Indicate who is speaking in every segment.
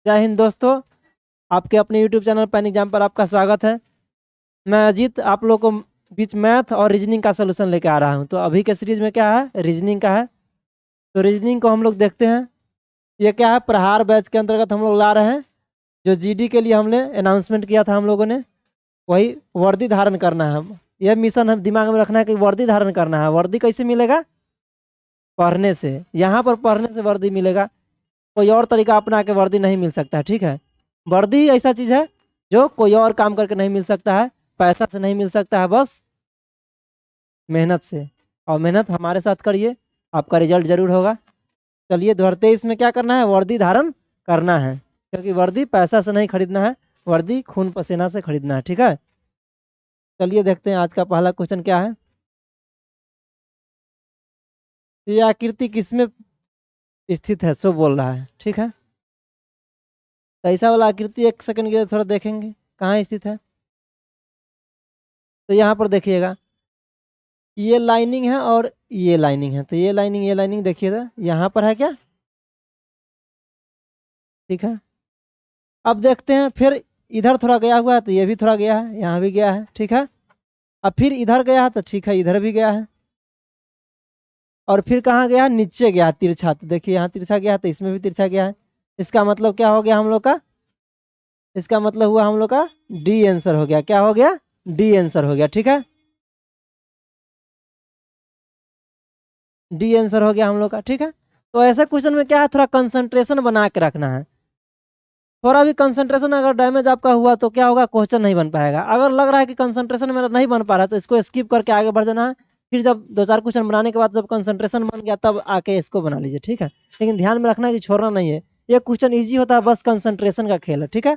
Speaker 1: जय हिंद दोस्तों, आपके अपने यूट्यूब चैनल पैन एग्जाम पर आपका स्वागत है। मैं अजीत आप लोगों को बीच मैथ और रीजनिंग का सलूशन लेके आ रहा हूं। तो अभी के सीरीज में क्या है, रीजनिंग का है। तो रीजनिंग को हम लोग देखते हैं। ये क्या है, प्रहार बैच के अंतर्गत हम लोग ला रहे हैं। जो जीडी के लिए हमने अनाउंसमेंट किया था हम लोगों ने, वही वर्दी धारण करना है। यह मिशन हम दिमाग में रखना है कि वर्दी धारण करना है। वर्दी कैसे मिलेगा? पढ़ने से। यहाँ पर पढ़ने से वर्दी मिलेगा, कोई और तरीका अपना के वर्दी नहीं मिल सकता है। ठीक है, वर्दी ऐसा चीज़ है जो कोई और काम करके नहीं मिल सकता है, पैसा से नहीं मिल सकता है, बस मेहनत से। और मेहनत हमारे साथ करिए, आपका रिजल्ट जरूर होगा। चलिए 2023 में क्या करना है, वर्दी धारण करना है, क्योंकि वर्दी पैसा से नहीं खरीदना है, वर्दी खून पसीना से खरीदना है। ठीक है, चलिए देखते हैं आज का पहला क्वेश्चन क्या है। ये आकृति किसमें स्थित है सो बोल रहा है। ठीक है, कैसा वाला आकृति, एक सेकंड के लिए थोड़ा देखेंगे कहाँ स्थित है। तो यहाँ पर देखिएगा, ये लाइनिंग है और ये लाइनिंग है। तो ये लाइनिंग देखिएगा, यहाँ पर है क्या? ठीक है, अब देखते हैं फिर इधर थोड़ा गया हुआ है, तो ये भी थोड़ा गया है, यहाँ भी गया है। ठीक है, अब फिर इधर गया है, तो ठीक है इधर भी गया है। और फिर कहाँ गया है, नीचे गया है तिरछा। तो देखिए यहाँ तिरछा गया है, तो इसमें भी तिरछा गया है। इसका मतलब क्या हो गया हम लोग का? इसका मतलब हुआ हम लोग का डी आंसर हो गया। क्या हो गया? डी आंसर हो गया। ठीक है, डी आंसर हो गया हम लोग का। ठीक है, तो ऐसे क्वेश्चन में क्या है, थोड़ा कंसंट्रेशन बना के रखना है। थोड़ा भी कंसंट्रेशन अगर डैमेज आपका हुआ तो क्या होगा, क्वेश्चन नहीं बन पाएगा। अगर लग रहा है कि कंसंट्रेशन मेरा नहीं बन पा रहा है, तो इसको स्किप करके आगे बढ़ जाना है। फिर जब दो चार क्वेश्चन बनाने के बाद जब कंसंट्रेशन बन गया, तब आके इसको बना लीजिए। ठीक है, लेकिन ध्यान में रखना है कि छोड़ना नहीं है। ये क्वेश्चन ईजी होता है, बस कंसंट्रेशन का खेल है। ठीक है,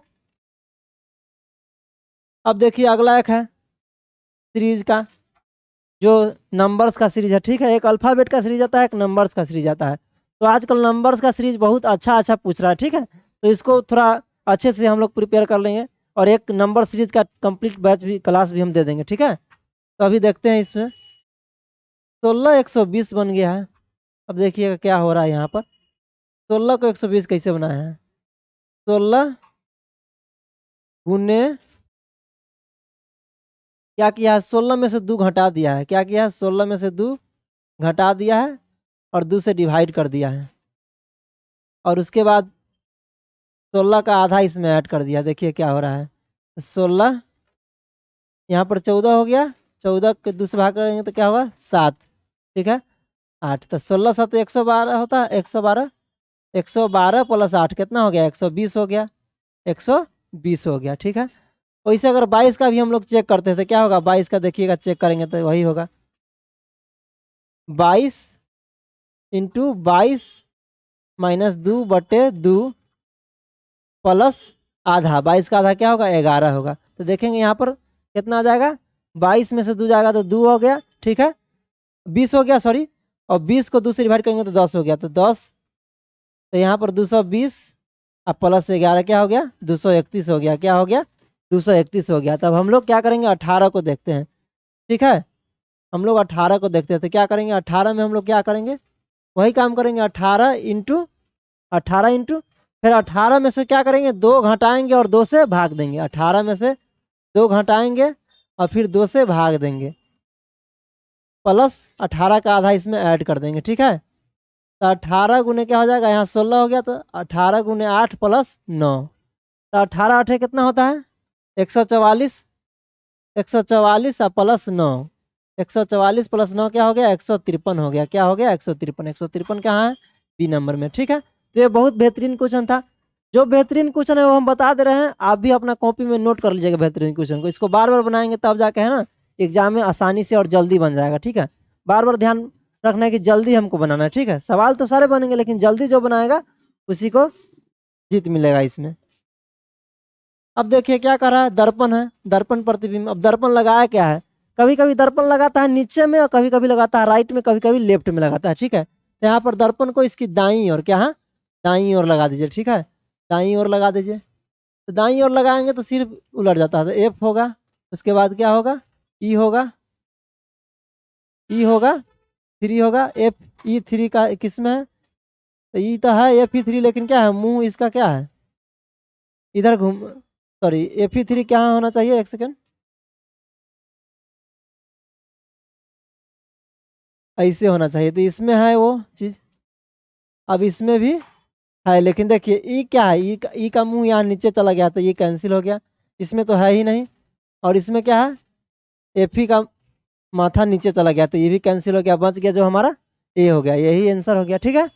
Speaker 1: अब देखिए अगला एक है सीरीज का, जो नंबर्स का सीरीज है। ठीक है, एक अल्फाबेट का सीरीज आता है, एक नंबर्स का सीरीज आता है। तो आजकल नंबर्स का सीरीज बहुत अच्छा अच्छा पूछ रहा है। ठीक है, तो इसको थोड़ा अच्छे से हम लोग प्रिपेयर कर लेंगे, और एक नंबर सीरीज का कंप्लीट बैच भी, क्लास भी हम दे देंगे। ठीक है, तो अभी देखते हैं इसमें 16 120 बन गया है। अब देखिएगा क्या हो रहा है यहाँ पर। 16 को 120 कैसे बनाया है? 16 गुने क्या किया है, 16 में से 2 घटा दिया है। क्या किया है, 16 में से 2 घटा दिया है और 2 से डिवाइड कर दिया है। और उसके बाद 16 का आधा इसमें ऐड कर दिया। देखिए क्या हो रहा है, 16 यहाँ पर 14 हो गया, 14 के 2 से भाग करेंगे तो क्या होगा, 7। ठीक है, 8। तो 16 7 112 होता है, 112। 112 प्लस 8 कितना हो गया, 120 हो गया। 120 हो गया। ठीक है, वैसे अगर 22 का भी हम लोग चेक करते थे, क्या होगा 22 का, देखिएगा चेक करेंगे तो वही होगा, 22 इंटू 22 -2/2 प्लस आधा। 22 का आधा क्या होगा, 11 होगा। तो देखेंगे यहाँ पर कितना आ जाएगा, 22 में से 2 जाएगा तो 2 हो गया। ठीक है, 20 हो गया, सॉरी। और 20 को 2 से डिवाइड करेंगे तो 10 हो गया, तो 10। तो यहाँ पर 220 और प्लस 11 क्या हो गया, 231 हो गया। क्या हो गया, 231 हो गया। तब हम लोग क्या करेंगे, 18 को देखते हैं। ठीक है, हम लोग 18 को देखते हैं। तो क्या करेंगे, 18 में हम लोग क्या करेंगे, वही काम करेंगे, 18 इंटू फिर 18 में से क्या करेंगे, 2 घटाएंगे और 2 से भाग देंगे। 18 में से 2 घटाएंगे और फिर 2 से भाग देंगे, प्लस 18 का आधा इसमें ऐड कर देंगे। ठीक है, तो 18 गुने क्या हो जाएगा, यहाँ 16 हो गया, तो 18 गुने 8 प्लस 9। तो 18 8 कितना होता है, 144। 144 और प्लस 9, 144 प्लस 9 क्या हो गया, 153 हो गया। क्या हो गया, 153। 153 कहाँ है, बी नंबर में। ठीक है, तो ये बहुत बेहतरीन क्वेश्चन था। जो बेहतरीन क्वेश्चन है वो हम बता दे रहे हैं, आप भी अपना कॉपी में नोट कर लीजिएगा बेहतरीन क्वेश्चन को। इसको बार बार बनाएंगे तब जाके है ना, एग्जाम में आसानी से और जल्दी बन जाएगा। ठीक है, बार बार ध्यान रखना है कि जल्दी हमको बनाना है। ठीक है, सवाल तो सारे बनेंगे, लेकिन जल्दी जो बनाएगा उसी को जीत मिलेगा इसमें। अब देखिए क्या कर रहा है, दर्पण है, दर्पण प्रतिबिंब। अब दर्पण लगाया क्या है, कभी कभी दर्पण लगाता है नीचे में और कभी कभी लगाता है राइट में, कभी कभी लेफ्ट में लगाता है। ठीक है, तो यहाँ पर दर्पण को इसकी दाईं ओर, क्या है, दाईं ओर लगा दीजिए। ठीक है, दाईं ओर लगा दीजिए। तो दाईं ओर लगाएंगे तो सिर्फ उलट जाता है, तो एफ होगा। उसके बाद क्या होगा, ई होगा, ई होगा, 3 होगा। एफ ई 3 का किस में है, तो ई तो है एफ ई 3, लेकिन क्या है, मुंह इसका क्या है, इधर घूम, सॉरी Fe3 क्या होना चाहिए, एक सेकेंड, ऐसे होना चाहिए, तो इसमें है वो चीज़, अब इसमें भी है, लेकिन देखिए ई क्या है, ई का मुंह यहाँ नीचे चला गया तो ये कैंसिल हो गया, इसमें तो है ही नहीं, और इसमें क्या है, Fe का माथा नीचे चला गया तो ये भी कैंसिल हो गया, बच गया जो हमारा ए हो गया, यही आंसर हो गया। ठीक है,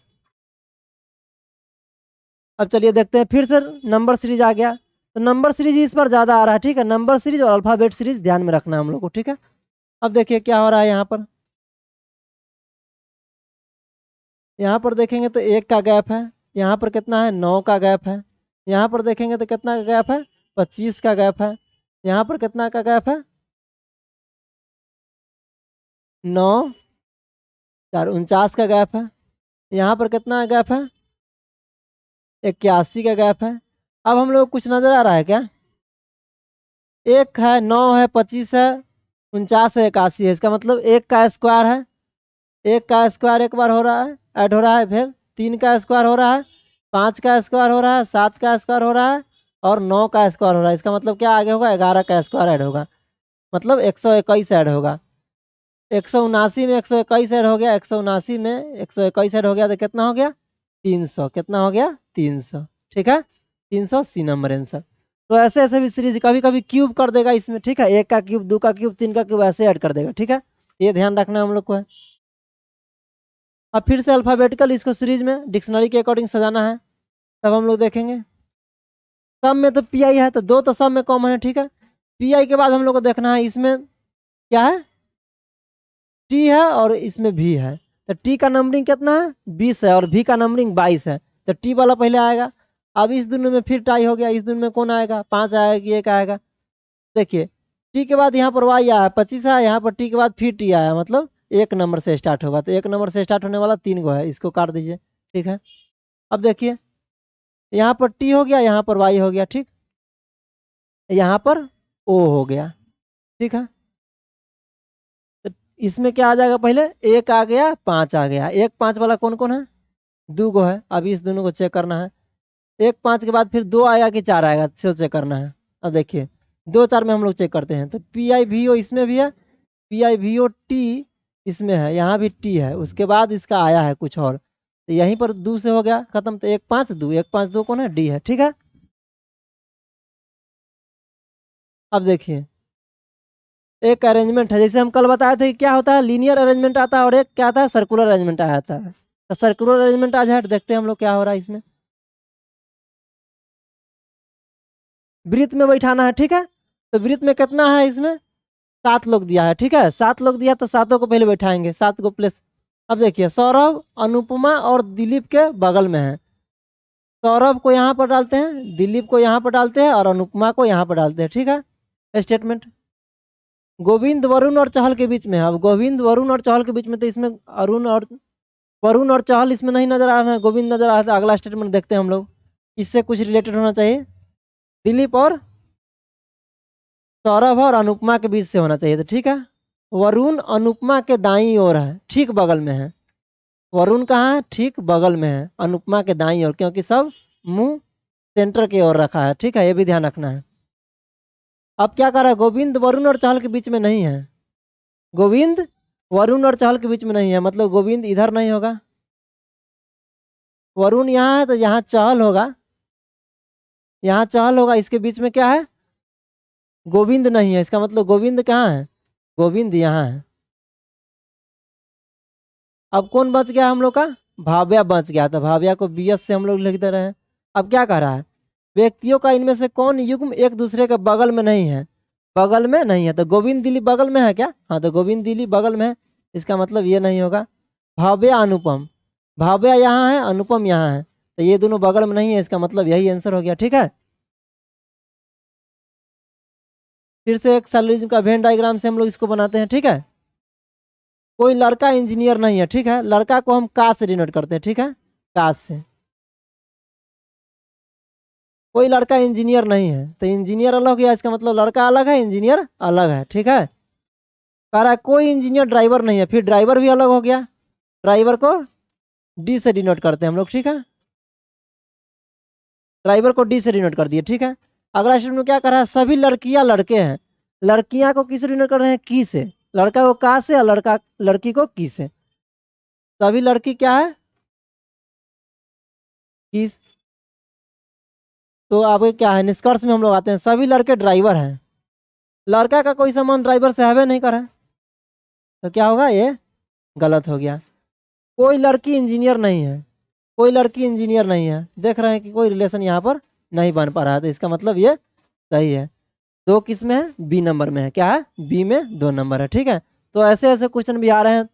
Speaker 1: अब चलिए देखते हैं, फिर से नंबर सीरीज आ गया, तो नंबर सीरीज इस पर ज़्यादा आ रहा है। ठीक है, नंबर सीरीज और अल्फ़ाबेट सीरीज ध्यान में रखना है हम लोग को। ठीक है, अब देखिए क्या हो रहा है यहाँ पर, यहाँ पर देखेंगे तो 1 का गैप है, यहाँ पर कितना है, 9 का गैप है, यहाँ पर देखेंगे तो कितना का गैप है, 25 का गैप है, यहाँ पर कितना का गैप है, 9 4 49 का गैप है, यहाँ पर कितना गैप है, 81 का गैप है। अब हम लोग कुछ नज़र आ रहा है क्या, 1 है, 9 है, 25 है, 49 है, 81 है, इसका मतलब 1 का स्क्वायर है, 1 का स्क्वायर एक बार हो रहा है, ऐड हो रहा है, फिर 3 का स्क्वायर हो रहा है, 5 का स्क्वायर हो रहा है, 7 का स्क्वायर हो रहा है, और 9 का स्क्वायर हो रहा है, इसका मतलब क्या आगे होगा, 11 का स्क्वायर ऐड होगा, मतलब 121 ऐड होगा, 179 में 121 ऐड हो गया, 179 में 121 ऐड हो गया तो कितना हो गया, 300, कितना हो गया, 300। ठीक है, 300 सी नंबर आंसर। तो ऐसे ऐसे भी सीरीज कभी कभी क्यूब कर देगा इसमें। ठीक है, 1 का क्यूब, 2 का क्यूब, 3 का क्यूब ऐसे ऐड कर देगा। ठीक है, ये ध्यान रखना हम लोग को है। अब फिर से अल्फ़ाबेटिकल इसको सीरीज में डिक्शनरी के अकॉर्डिंग सजाना है, तब हम लोग देखेंगे। सब में तो पी आई है, तो 2 तो सब में कॉमन है। ठीक है, पी आई के बाद हम लोग को देखना है इसमें क्या है, टी है और इसमें भी है, तो टी का नंबरिंग कितना है, 20 है, और भी का नंबरिंग 22 है, तो टी वाला पहले आएगा। अब इस दोनों में फिर टाई हो गया, इस दोनों में कौन आएगा, 5 आएगा कि 1 आएगा। देखिए टी के बाद यहाँ पर वाई आया, 25 आया, यहाँ पर टी के बाद फिर टी आया, मतलब 1 नंबर से स्टार्ट होगा, तो 1 नंबर से स्टार्ट होने वाला 3 गो है, इसको काट दीजिए। ठीक है, अब देखिए यहाँ पर टी हो गया, यहाँ पर वाई हो गया, ठीक, यहाँ पर ओ हो गया। ठीक है, तो इसमें क्या आ जाएगा, पहले 1 आ गया, 5 आ गया, 1 5 वाला कौन कौन है, 2 गो है, अभी इस दोनों को चेक करना है। 1 5 के बाद फिर 2 आया कि 4 आएगा, सो चेक करना है। अब देखिए 2 4 में हम लोग चेक करते हैं, तो पी आई वी ओ इसमें भी है, P I V O T इसमें है, यहाँ भी टी है, उसके बाद इसका आया है कुछ और, तो यहीं पर 2 से हो गया खत्म, तो 1 5 2, 1 5 2 कौन है, डी है। ठीक है, अब देखिए एक अरेंजमेंट है, जैसे हम कल बताए थे कि क्या होता है, लीनियर अरेंजमेंट आता है, और एक क्या आता है, सर्कुलर अरेंजमेंट आता है। तो सर्कुलर अरेंजमेंट आज है, देखते हैं हम लोग क्या हो रहा है इसमें। वृत्त में बैठाना है। ठीक है, तो वृत्त में कितना है, इसमें 7 लोग दिया है। ठीक है, 7 लोग दिया तो 7 को पहले बैठाएंगे, 7 को प्लेस। अब देखिए सौरभ, अनुपमा और दिलीप के बगल में है, सौरभ को यहाँ पर डालते हैं, दिलीप को यहाँ पर डालते हैं, और अनुपमा को यहाँ पर डालते हैं। ठीक है, स्टेटमेंट गोविंद वरुण और चहल के बीच में है। अब गोविंद वरुण और चहल के बीच में, तो इसमें अरुण और वरुण और चहल इसमें नहीं नजर आ रहा है, गोविंद नजर आ रहा है। अगला स्टेटमेंट देखते हैं हम लोग, इससे कुछ रिलेटेड होना चाहिए, दिलीप और सौरभ और अनुपमा के बीच से होना चाहिए। तो ठीक है, वरुण अनुपमा के दाईं ओर है, ठीक बगल में है, वरुण कहाँ है, ठीक बगल में है, अनुपमा के दाईं ओर, क्योंकि सब मुंह सेंटर की ओर रखा है। ठीक है, ये भी ध्यान रखना है। अब क्या कर रहा है, गोविंद वरुण और चहल के बीच में नहीं है, गोविंद वरुण और चहल के बीच में नहीं है, मतलब गोविंद इधर नहीं होगा, वरुण यहाँ है तो यहाँ चहल होगा, यहाँ चहल होगा, इसके बीच में क्या है, गोविंद नहीं है, इसका मतलब गोविंद कहाँ है, गोविंद यहाँ है। अब कौन बच गया हम लोग का, भाव्या बच गया, तो भाव्या को बी एस से हम लोग लिख दे रहे हैं। अब क्या कह रहा है, व्यक्तियों का इनमें से कौन युग्म एक दूसरे के बगल में नहीं है, बगल में नहीं है, तो गोविंद दिलीप बगल में है क्या, हाँ तो गोविंद दिलीप बगल में है, इसका मतलब ये नहीं होगा। भाव्या अनुपम, भाव्या यहाँ है, अनुपम यहाँ है, तो ये दोनों बगल में नहीं है, इसका मतलब यही आंसर हो गया। ठीक है, फिर से एक सैलरिज्म का वेन डायग्राम से हम लोग इसको बनाते हैं। ठीक है, कोई लड़का इंजीनियर नहीं है, ठीक है, लड़का को हम का से डिनोट करते हैं। ठीक है, का से, कोई लड़का इंजीनियर नहीं है, तो इंजीनियर अलग हो गया, इसका मतलब लड़का अलग है, इंजीनियर अलग है। ठीक है, कह रहा है कोई इंजीनियर ड्राइवर नहीं है, फिर ड्राइवर भी अलग हो गया, ड्राइवर को डी से डिनोट करते हैं हम लोग। ठीक है, ड्राइवर को डी से डिनोट कर दिए, ठीक है। अगला स्टेटमेंट में क्या कर रहा है, सभी लड़कियां लड़के हैं, लड़कियां को किस से डिनोट कर रहे हैं, की से, लड़का को का से और लड़की को की से। सभी लड़की क्या है, की। तो अब क्या है, निष्कर्ष में हम लोग आते हैं, सभी लड़के ड्राइवर हैं, लड़का का कोई संबंध ड्राइवर से है नहीं करे, तो क्या होगा, ये गलत हो गया। कोई लड़की इंजीनियर नहीं है, कोई लड़की इंजीनियर नहीं है, देख रहे हैं कि कोई रिलेशन यहाँ पर नहीं बन पा रहा है, तो इसका मतलब ये सही है। दो किस में है, बी नंबर में है, क्या है, बी में 2 नंबर है, ठीक है। तो ऐसे ऐसे क्वेश्चन भी आ रहे हैं,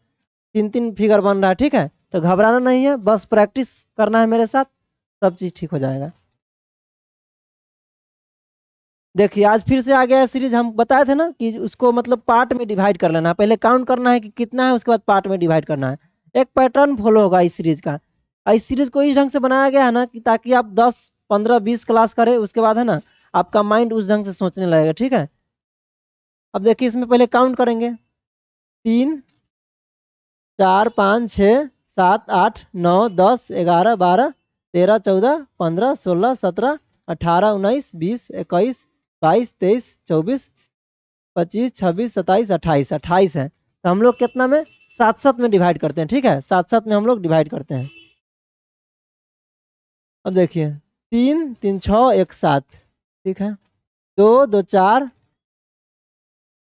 Speaker 1: 3 फिगर बन रहा है, ठीक है। तो घबराना नहीं है, बस प्रैक्टिस करना है मेरे साथ, सब चीज़ ठीक हो जाएगा। देखिए आज फिर से आ गया सीरीज, हम बताए थे ना कि उसको मतलब पार्ट में डिवाइड कर लेना, पहले काउंट करना है कि कितना है, उसके बाद पार्ट में डिवाइड करना है। एक पैटर्न फॉलो होगा इस सीरीज का, इस सीरीज को इस ढंग से बनाया गया है ना कि ताकि आप 10 15 20 क्लास करें, उसके बाद है ना आपका माइंड उस ढंग से सोचने लगेगा, ठीक है। अब देखिए इसमें पहले काउंट करेंगे, 3 4 5 6 7 8 9 10 11 12 13 14 15 16 17 18 19 20 21 22 23 24 25 26 27 28 28 है, तो हम लोग कितना में, 7 7 में डिवाइड करते हैं, ठीक है, 7 7 में हम लोग डिवाइड करते हैं। अब देखिए 3 3 6 1 7, ठीक है, 2 2 4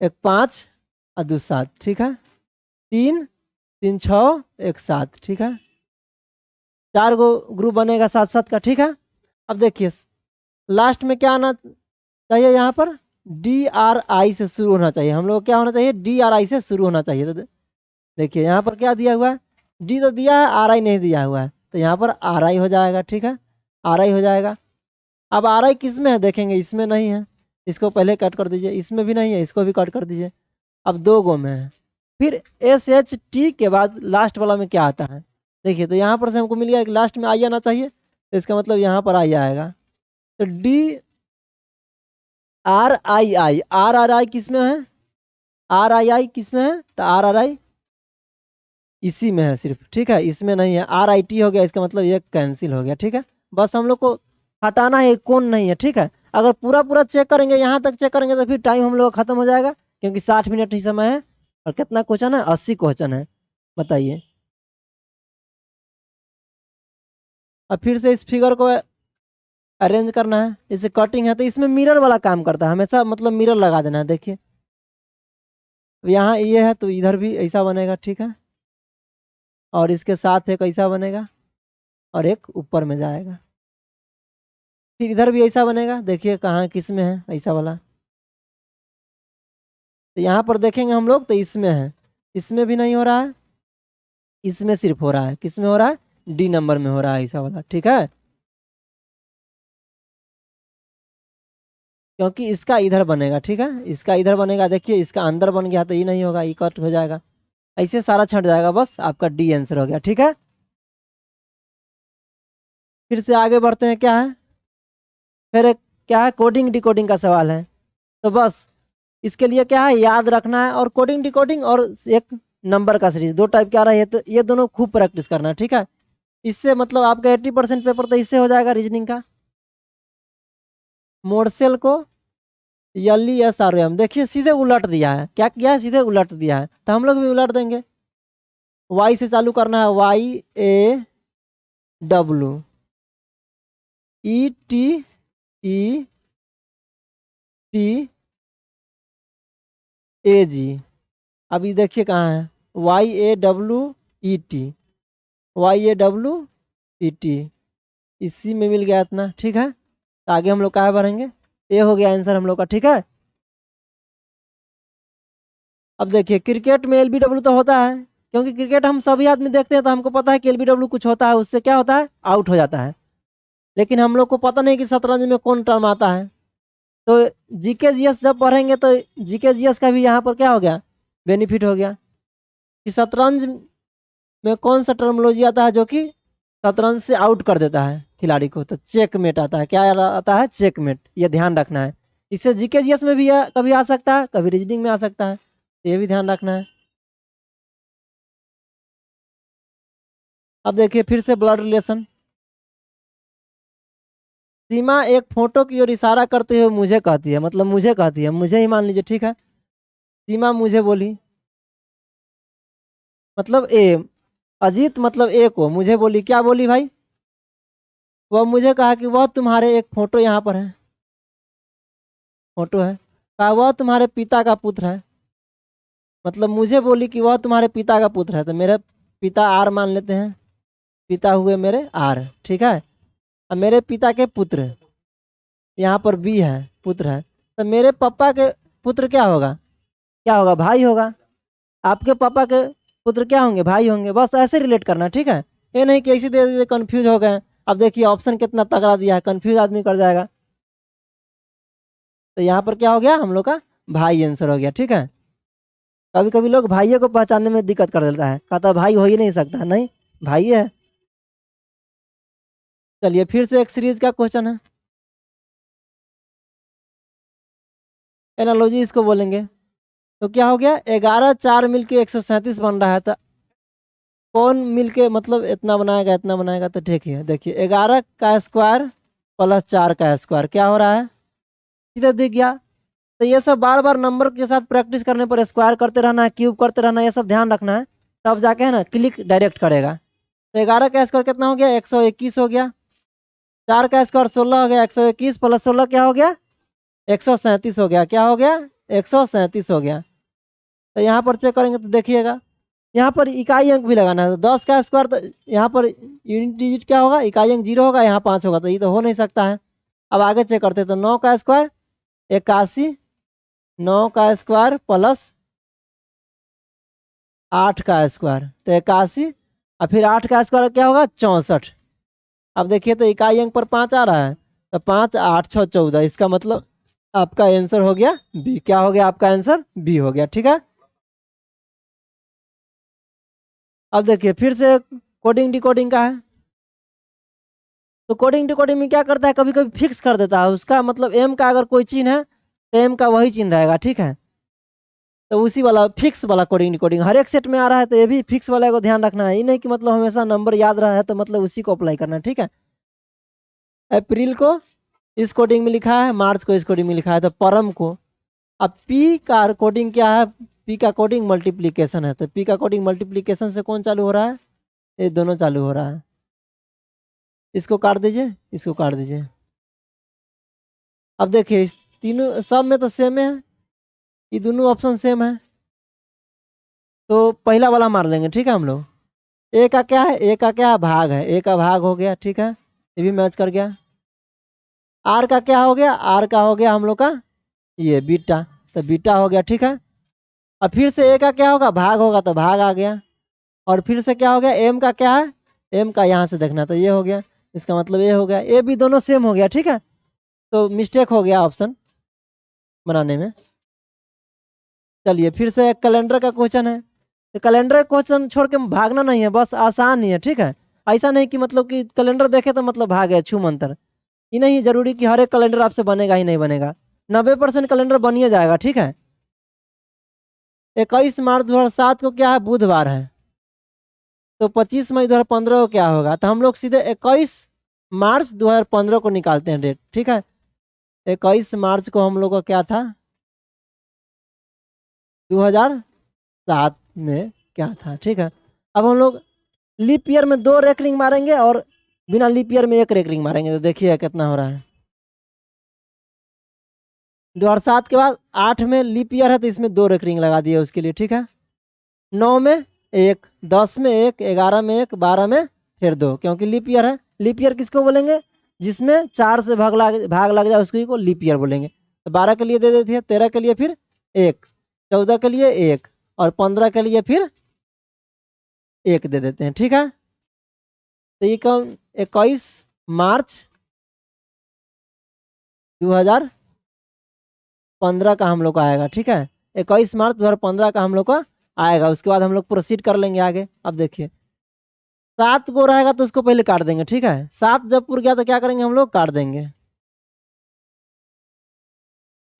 Speaker 1: 1 5 और 2 7, ठीक है, 3 3 6 1 7, ठीक है, 4 गो ग्रुप बनेगा 7 7 का, ठीक है। अब देखिए लास्ट में क्या आना चाहिए, यहाँ पर DRI से शुरू होना चाहिए, हम लोग क्या होना चाहिए, DRI से शुरू होना चाहिए। तो देखिए यहाँ पर क्या दिया हुआ है, डी तो दिया है, RI नहीं दिया हुआ है, तो यहाँ पर RI हो जाएगा, ठीक है, RI हो जाएगा। अब RI किस में है देखेंगे, इसमें नहीं है, इसको पहले कट कर दीजिए, इसमें भी नहीं है, इसको भी कट कर दीजिए। अब 2 गो में है, फिर SHT के बाद लास्ट वाला में क्या आता है, देखिए तो यहाँ पर से हमको मिल गया कि लास्ट में आई आना चाहिए, तो इसका मतलब यहाँ पर आई आएगा। तो RII किस में है, RII किस में है, तो RRI इसी में है सिर्फ, ठीक है, इसमें नहीं है। RIT हो गया, इसका मतलब ये कैंसिल हो गया, ठीक है। बस हम लोग को हटाना है, कौन नहीं है, ठीक है। अगर पूरा पूरा चेक करेंगे, यहाँ तक चेक करेंगे तो फिर टाइम हम लोग का खत्म हो जाएगा, क्योंकि 60 मिनट ही समय है। और कितना क्वेश्चन है, 80 क्वेश्चन है, बताइए। अब फिर से इस फिगर को अरेंज करना है, जैसे कटिंग है तो इसमें मिरर वाला काम करता है हमेशा, मतलब मिरर लगा देना है, देखिए अब यहाँ ये है तो इधर भी ऐसा बनेगा, ठीक है, और इसके साथ एक ऐसा बनेगा और एक ऊपर में जाएगा, फिर इधर भी ऐसा बनेगा, देखिए कहाँ किस में है ऐसा वाला, तो यहाँ पर देखेंगे हम लोग तो इसमें है, इसमें भी नहीं हो रहा है, इसमें सिर्फ हो रहा है, किस में हो रहा है, D नंबर में हो रहा है ऐसा वाला, ठीक है, क्योंकि इसका इधर बनेगा, ठीक है, इसका इधर बनेगा, देखिए इसका अंदर बन गया तो ये नहीं होगा, ये कट हो जाएगा, ऐसे सारा छट जाएगा, बस आपका D आंसर हो गया, ठीक है। फिर से आगे बढ़ते हैं, क्या है, फिर एक क्या है, कोडिंग डिकोडिंग का सवाल है। तो बस इसके लिए क्या है, याद रखना है, और कोडिंग डिकोडिंग और एक नंबर का सीरीज, 2 टाइप क्या रहा है, तो ये दोनों खूब प्रैक्टिस करना है, ठीक है। इससे मतलब आपका 80% पेपर तो इससे हो जाएगा, रीजनिंग का। मोडसेल को LESRM, देखिए सीधे उलट दिया है, क्या किया है, सीधे उलट दिया है, तो हम लोग भी उलट देंगे। Y से चालू करना है, YAWETEAG, अभी देखिए कहाँ है, YAWET, इसी में मिल गया इतना, ठीक है। तो आगे हम लोग कहाँ भरेंगे, ये हो गया आंसर हम लोग का, ठीक है। अब देखिए क्रिकेट में LBW तो होता है, क्योंकि क्रिकेट हम सभी आदमी देखते हैं, तो हमको पता है कि LBW कुछ होता है, उससे क्या होता है, आउट हो जाता है। लेकिन हम लोग को पता नहीं कि शतरंज में कौन टर्म आता है, तो GK GS जब पढ़ेंगे तो GK GS का भी यहाँ पर क्या हो गया, बेनिफिट हो गया, कि शतरंज में कौन सा टर्मोलॉजी आता है जो कि शतरंज से आउट कर देता है खिलाड़ी को, तो चेकमेट आता है, क्या आता है, चेकमेट, ये ध्यान रखना है। इससे GK GS में भी कभी आ सकता है, कभी रीजनिंग में आ सकता है, तो ये भी ध्यान रखना है। अब देखिए फिर से ब्लड रिलेशन, सीमा एक फोटो की ओर इशारा करते हुए मुझे कहती है, मतलब मुझे कहती है, मुझे ही मान लीजिए, ठीक है। सीमा मुझे बोली, मतलब ए, अजीत मतलब ए को मुझे बोली, क्या बोली भाई? वह मुझे कहा कि वह तुम्हारे एक फोटो यहाँ पर है, फोटो है, कहा वह तुम्हारे पिता का पुत्र है। मतलब मुझे बोली कि वह तुम्हारे पिता का पुत्र है, तो मेरे पिता आर मान लेते हैं, पिता हुए मेरे आर, ठीक है। अब मेरे पिता के पुत्र, यहाँ पर बी है, पुत्र है, तो मेरे पापा के पुत्र क्या होगा? क्या होगा? भाई होगा। आपके पापा के पुत्र क्या होंगे? भाई होंगे। बस ऐसे रिलेट करना, ठीक है। ये नहीं कि ऐसे दे दे कंफ्यूज हो गए। अब देखिए ऑप्शन कितना तगड़ा दिया है, कंफ्यूज आदमी कर जाएगा। तो यहाँ पर क्या हो गया हम लोग का? भाई आंसर हो गया, ठीक है। कभी कभी लोग भाइयों को पहचानने में दिक्कत कर देता है, कहता है भाई हो ही नहीं सकता, नहीं, भाई है। चलिए फिर से एक सीरीज का क्वेश्चन है, एनालॉजी इसको बोलेंगे। तो क्या हो गया? 11 4 मिलके 137 बन रहा है, तो कौन मिलके मतलब इतना बनाएगा, इतना बनाएगा? तो ठीक है, देखिए 11 का स्क्वायर प्लस 4 का स्क्वायर क्या हो रहा है? सीधे दिख गया। तो ये सब बार बार नंबर के साथ प्रैक्टिस करने पर, स्क्वायर करते रहना है, क्यूब करते रहना है, ये सब ध्यान रखना है, तब जाके है ना क्लिक डायरेक्ट करेगा। तो 11 का स्क्वायर कितना हो गया? 121 हो गया। 4 का स्क्वायर 16 हो गया, 121 प्लस 16 क्या हो गया? 137 हो गया। क्या हो गया? 137 हो गया। तो यहाँ पर चेक करेंगे तो देखिएगा, यहाँ पर इकाई अंक भी लगाना है। तो 10 का स्क्वायर, तो यहाँ पर यूनिट डिजिट क्या होगा? इकाई अंक 0 होगा, यहाँ 5 होगा, तो ये तो हो नहीं सकता है। अब आगे चेक करते हैं, तो 9 का स्क्वायर 81, 9 का स्क्वायर प्लस 8 का स्क्वायर तो 81, और फिर 8 का स्क्वायर क्या होगा? 64। अब देखिए तो इकाई अंक पर 5 आ रहा है, तो 5 8 6 14, इसका मतलब आपका आंसर हो गया बी। क्या हो गया आपका आंसर? बी हो गया, ठीक है। अब देखिए फिर से कोडिंग डिकोडिंग का है। तो कोडिंग डिकोडिंग में क्या करता है, कभी कभी फिक्स कर देता है उसका, मतलब एम का अगर कोई चिन्ह है तो एम का वही चिन्ह रहेगा, ठीक है। तो उसी वाला फिक्स वाला कोडिंग डिकोडिंग हर एक सेट में आ रहा है, तो ये भी फिक्स वाला को ध्यान रखना है। ये नहीं कि मतलब हमेशा नंबर याद रहा है तो मतलब उसी को अप्लाई करना है, ठीक है। अप्रैल को इस कोडिंग में लिखा है, मार्च को इस कोडिंग में लिखा है, तो परम को। अब पी का कोडिंग क्या है? पी का कोडिंग मल्टीप्लीकेशन है, तो पी का कोडिंग मल्टीप्लीकेशन से कौन चालू हो रहा है? ये दोनों चालू हो रहा है। इसको काट दीजिए, इसको काट दीजिए। अब देखिए इस तीनों सब में तो सेम है, ये दोनों ऑप्शन सेम है, तो पहला वाला मार लेंगे, ठीक है हम लोग। ए का क्या है? ए का क्या है? भाग है, ए का भाग हो गया, ठीक है, ये भी मैच कर गया। आर का क्या हो गया? आर का हो गया हम लोग का ये बीटा, तो बीटा हो गया, ठीक है। अब फिर से ए का क्या होगा? भाग होगा, तो भाग आ गया। और फिर से क्या हो गया? एम का क्या है? एम का यहाँ से देखना, तो ये हो गया, इसका मतलब ये हो गया। ए भी दोनों सेम हो गया, ठीक है, तो मिस्टेक हो गया ऑप्शन बनाने में। चलिए फिर से एक कैलेंडर का क्वेश्चन है। तो कैलेंडर क्वेश्चन छोड़ के भागना नहीं है, बस आसान ही है, ठीक है। ऐसा नहीं कि मतलब कि कैलेंडर देखे तो मतलब भागे छू मंतर, ये नहीं जरूरी कि हर एक कैलेंडर आपसे बनेगा ही नहीं बनेगा। 90% कैलेंडर बनिए जाएगा, ठीक है। 21 मार्च 2007 को क्या है? बुधवार है। तो 25 मई 2015 को क्या होगा? तो हम लोग सीधे 21 मार्च 2015 को निकालते हैं डेट, ठीक है। 21 मार्च को हम लोग का क्या था? 2007 में क्या था, ठीक है। अब हम लोग लीप ईयर में 2 रेकरिंग मारेंगे और बिना लीप ईयर में 1 रेकरिंग मारेंगे, तो देखिए कितना हो रहा है। 2007 के बाद 8 में लीप ईयर है, तो इसमें 2 रेकरिंग लगा दिए उसके लिए, ठीक है। 9 में 1, 10 में 1, 11 में 1, 12 में फिर 2, क्योंकि लीप ईयर है। लीप ईयर किसको बोलेंगे? जिसमें 4 से भाग लग जाए उसको ही को लीप ईयर बोलेंगे। तो 12 के लिए दे देते हैं, 13 के लिए फिर 1, 14 के लिए 1, और 15 के लिए फिर 1 दे देते हैं, ठीक है। तो ये कौन? 21 मार्च 2015 का हम लोग का आएगा, ठीक है। 21 मार्च 2015 का हम लोग का आएगा। उसके बाद हम लोग प्रोसीड कर लेंगे आगे। अब देखिए 7 को रहेगा तो उसको पहले काट देंगे, ठीक है। 7 जब पूर गया तो क्या करेंगे हम लोग? काट देंगे।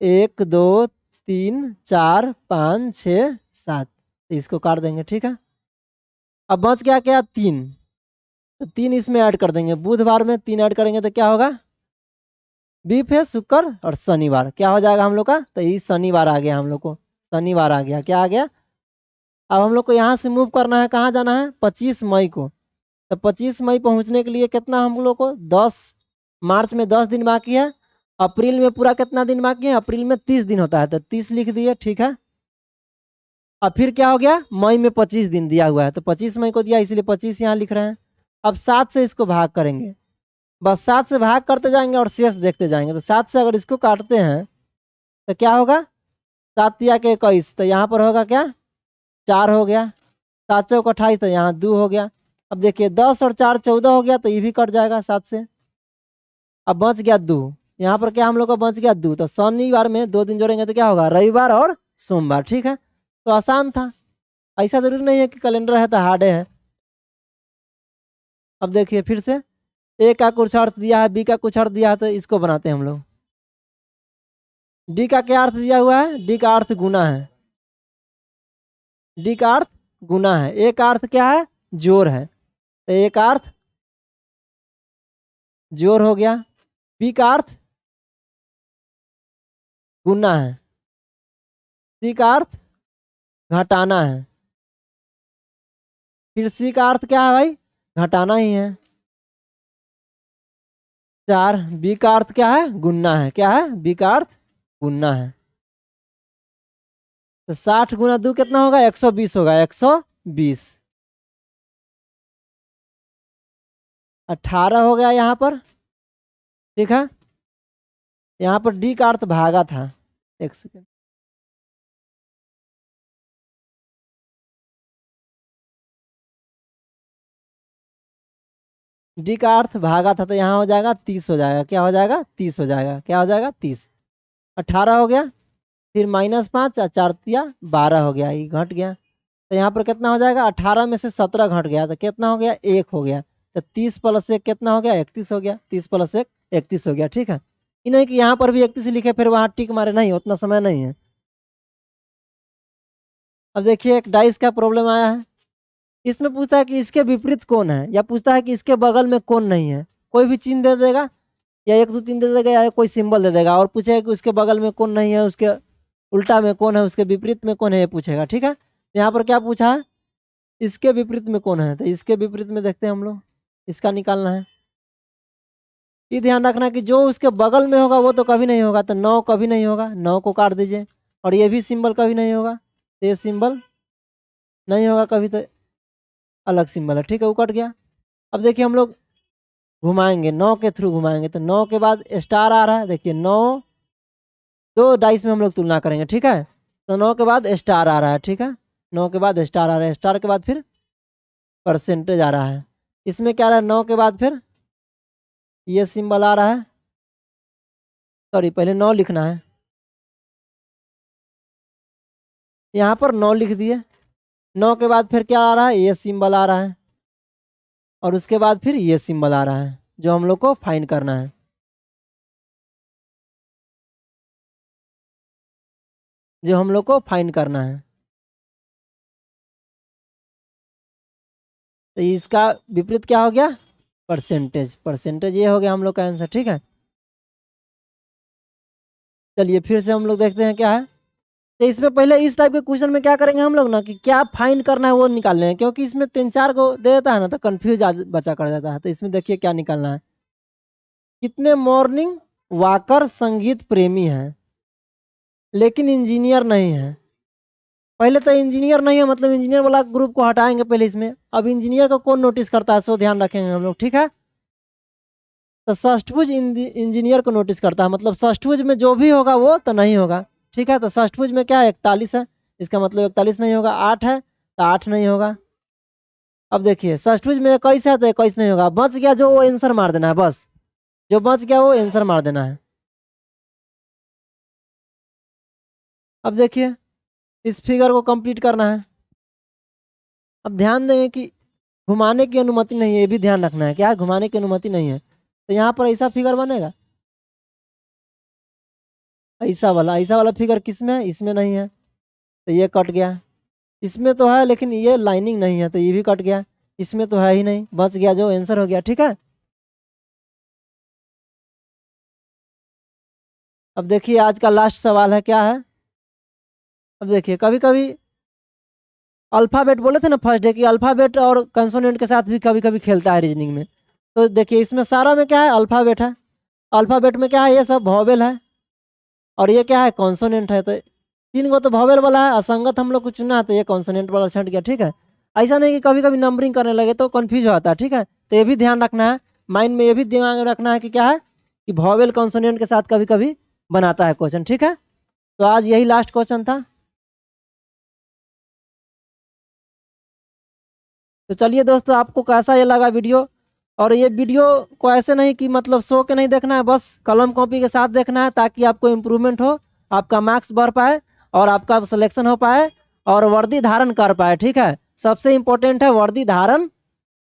Speaker 1: 1 2 3 4 5 6 7, इसको काट देंगे, ठीक है। अब बच गया क्या? 3, तो 3 इसमें ऐड कर देंगे। बुधवार में 3 ऐड करेंगे तो क्या होगा? बीफ है शुक्र और शनिवार, क्या हो जाएगा हम लोग का, तो ये शनिवार आ गया, हम लोग को शनिवार आ गया, क्या आ गया। अब हम लोग को यहाँ से मूव करना है, कहाँ जाना है, 25 मई को। तो 25 मई पहुँचने के लिए कितना हम लोग को, 10 मार्च में 10 दिन बाकी है, अप्रैल में पूरा कितना दिन बाकी है, अप्रैल में 30 दिन होता है, तो 30 लिख दिए, ठीक है। अब फिर क्या हो गया, मई में 25 दिन दिया हुआ है, तो 25 मई को दिया इसलिए 25 यहाँ लिख रहे हैं। अब 7 से इसको भाग करेंगे, बस 7 से भाग करते जाएंगे और शेष देखते जाएंगे। तो 7 से अगर इसको काटते हैं तो क्या होगा, 7 या 21, तो यहाँ पर होगा क्या, 4 हो गया, 7 चौक 28, तो यहाँ 2 हो गया। अब देखिए 10 और 4 14 हो गया, तो ये भी कट जाएगा 7 से। अब बच गया 2, यहाँ पर क्या हम लोग का बच गया 2, तो शनिवार में 2 दिन जोड़ेंगे तो क्या होगा, रविवार और सोमवार, ठीक है। तो आसान था, ऐसा जरूरी नहीं है कि कैलेंडर है तो हार्ड है। अब देखिए फिर से, ए का कुछ अर्थ दिया है, बी का कुछ अर्थ दिया है, तो इसको बनाते हैं हम लोग। डी का क्या अर्थ दिया हुआ है, डी का अर्थ गुना है, डी का अर्थ गुना है। ए का अर्थ क्या है, जोर है, तो ए का अर्थ जोर हो गया। बी का अर्थ गुना है, सी का अर्थ घटाना है, फिर सी का अर्थ क्या है भाई, घटाना ही है। 4, बी का अर्थ क्या है, गुना है, क्या है, बी का अर्थ गुना है। तो 60 गुना 2 कितना होगा, 120 होगा, 120। 18 हो गया यहाँ पर, ठीक है। यहाँ पर डी का अर्थ भागा था, एक सेकेंड, डी का अर्थ भागा था, तो यहाँ हो जाएगा 30 हो जाएगा, क्या हो जाएगा, 30 हो जाएगा, क्या हो जाएगा, 30। 18 हो गया, फिर -5 और 4 तिया 12 हो गया, ये घट गया। तो यहाँ पर कितना हो जाएगा, 18 में से 17 घट गया, तो कितना हो गया, 1 हो गया। तो 30 + 1 कितना हो गया, 31 हो गया, 30 + 1 31 हो गया, ठीक है। ये नहीं कि यहाँ पर भी 31 लिखे फिर वहाँ टिक मारे, नहीं, उतना समय नहीं है। अब देखिए एक डाइस का प्रॉब्लम आया है, इसमें पूछता है कि इसके विपरीत कौन है, या पूछता है कि इसके बगल में कौन नहीं है। कोई भी चिन्ह दे देगा, या 1 2 3 दे देगा, या कोई सिंबल दे देगा, और पूछेगा कि उसके बगल में कौन नहीं है, उसके उल्टा में कौन है, उसके विपरीत में कौन है, ये पूछेगा, ठीक है। यहाँ पर क्या पूछा है, इसके विपरीत में कौन है, तो इसके विपरीत में देखते हैं हम लोग, इसका निकालना है। ये ध्यान रखना कि जो उसके बगल में होगा वो तो कभी नहीं होगा, तो 9 कभी नहीं होगा, 9 को काट दीजिए। और ये भी सिंबल कभी नहीं होगा, तो ये सिंबल नहीं होगा कभी, तो अलग सिंबल है, ठीक है, वो कट गया। अब देखिए हम लोग घुमाएंगे, 9 के थ्रू घुमाएंगे, तो 9 के बाद स्टार आ रहा है, देखिए 9, 2 डाइस में हम लोग तुलना करेंगे, ठीक है। तो 9 के बाद स्टार आ रहा है, ठीक है, 9 के बाद स्टार आ रहा है, स्टार के बाद फिर परसेंटेज आ रहा है। इसमें क्या आ रहा है, 9 के बाद फिर ये सिंबल आ रहा है, सॉरी पहले 9 लिखना है, यहाँ पर 9 लिख दिए। 9 के बाद फिर क्या आ रहा है, ये सिंबल आ रहा है, और उसके बाद फिर ये सिंबल आ रहा है, जो हम लोग को फाइंड करना है। जो हम लोग को फाइंड करना है, तो इसका विपरीत क्या हो गया, परसेंटेज, परसेंटेज ये हो गया हम लोग का आंसर, ठीक है। चलिए फिर से हम लोग देखते हैं क्या है। तो इसमें पहले इस टाइप के क्वेश्चन में क्या करेंगे हम लोग ना, कि क्या फाइंड करना है वो निकालने हैं, क्योंकि इसमें 3 4 को दे देता है ना, तो कंफ्यूज बचा कर देता है। तो इसमें देखिए क्या निकालना है, कितने मॉर्निंग वॉकर संगीत प्रेमी हैं लेकिन इंजीनियर नहीं है। पहले तो इंजीनियर नहीं है, मतलब इंजीनियर वाला ग्रुप को हटाएंगे पहले इसमें। अब इंजीनियर को कौन नोटिस करता है, सो ध्यान रखेंगे हम लोग, ठीक है। तो षष्ठभुज इंजीनियर को नोटिस करता है, मतलब षष्ठभुज में जो भी होगा वो तो नहीं होगा, ठीक है। तो षष्ठभुज में क्या है, 41 है, इसका मतलब 41 नहीं होगा। 8 है तो 8 नहीं होगा। अब देखिए षष्ठभुज में 21 है तो 21 नहीं होगा, बच गया जो वो आंसर मार देना है, बस जो बच गया वो आंसर मार देना है। अब देखिए इस फिगर को कंप्लीट करना है। अब ध्यान देंगे कि घुमाने की अनुमति नहीं है, ये भी ध्यान रखना है, क्या घुमाने की अनुमति नहीं है। तो यहाँ पर ऐसा फिगर बनेगा, ऐसा वाला फिगर किस में है, इसमें नहीं है, तो ये कट गया। इसमें तो है लेकिन ये लाइनिंग नहीं है, तो ये भी कट गया। इसमें तो है ही नहीं, बच गया जो आंसर हो गया, ठीक है। अब देखिए आज का लास्ट सवाल है, क्या है। अब देखिए कभी कभी अल्फ़ाबेट बोले थे ना फर्स्ट डे की, अल्फ़ाबेट और कंसोनेंट के साथ भी कभी कभी खेलता है रीजनिंग में। तो देखिए इसमें सारा में क्या है, अल्फ़ाबेट है। अल्फ़ाबेट में क्या है, ये सब वॉवेल है, और ये क्या है, कॉन्सोनेंट है। तो 3 गो तो वॉवेल वाला है, असंगत हम लोग को चुना है, तो ये कॉन्सोनेंट वाला छट गया। ठीक है, ऐसा नहीं कि कभी कभी नंबरिंग करने लगे तो कन्फ्यूज हो जाता है। ठीक है, तो ये भी ध्यान रखना है, माइंड में ये भी ध्यान रखना है कि क्या है कि वॉवेल कॉन्सोनेंट के साथ कभी कभी बनाता है क्वेश्चन। ठीक है, तो आज यही लास्ट क्वेश्चन था। तो चलिए दोस्तों, आपको कैसा ये लगा वीडियो। और ये वीडियो को ऐसे नहीं कि मतलब सो के नहीं देखना है, बस कलम कॉपी के साथ देखना है, ताकि आपको इम्प्रूवमेंट हो, आपका मार्क्स बढ़ पाए और आपका सिलेक्शन हो पाए और वर्दी धारण कर पाए। ठीक है, सबसे इम्पोर्टेंट है वर्दी धारण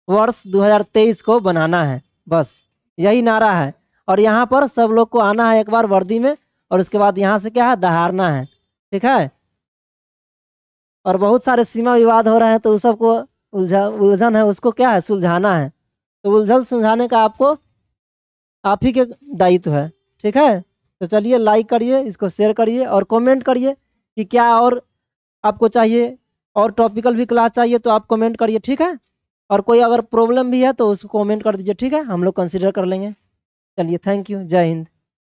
Speaker 1: वर्ष 2023 को बनाना है, बस यही नारा है। और यहाँ पर सब लोग को आना है एक बार वर्दी में, और उसके बाद यहाँ से क्या है, दहाड़ना है। ठीक है, और बहुत सारे सीमा विवाद हो रहे हैं, तो उस सबको उलझन है, उसको क्या है, सुलझाना है। तो उलझन सुलझाने का आपको आप ही के दायित्व है। ठीक है, तो चलिए लाइक करिए, इसको शेयर करिए और कमेंट करिए कि क्या और आपको चाहिए, और टॉपिकल भी क्लास चाहिए तो आप कमेंट करिए। ठीक है, और कोई अगर प्रॉब्लम भी है तो उसको कमेंट कर दीजिए। ठीक है, हम लोग कंसिडर कर लेंगे। चलिए, थैंक यू, जय हिंद।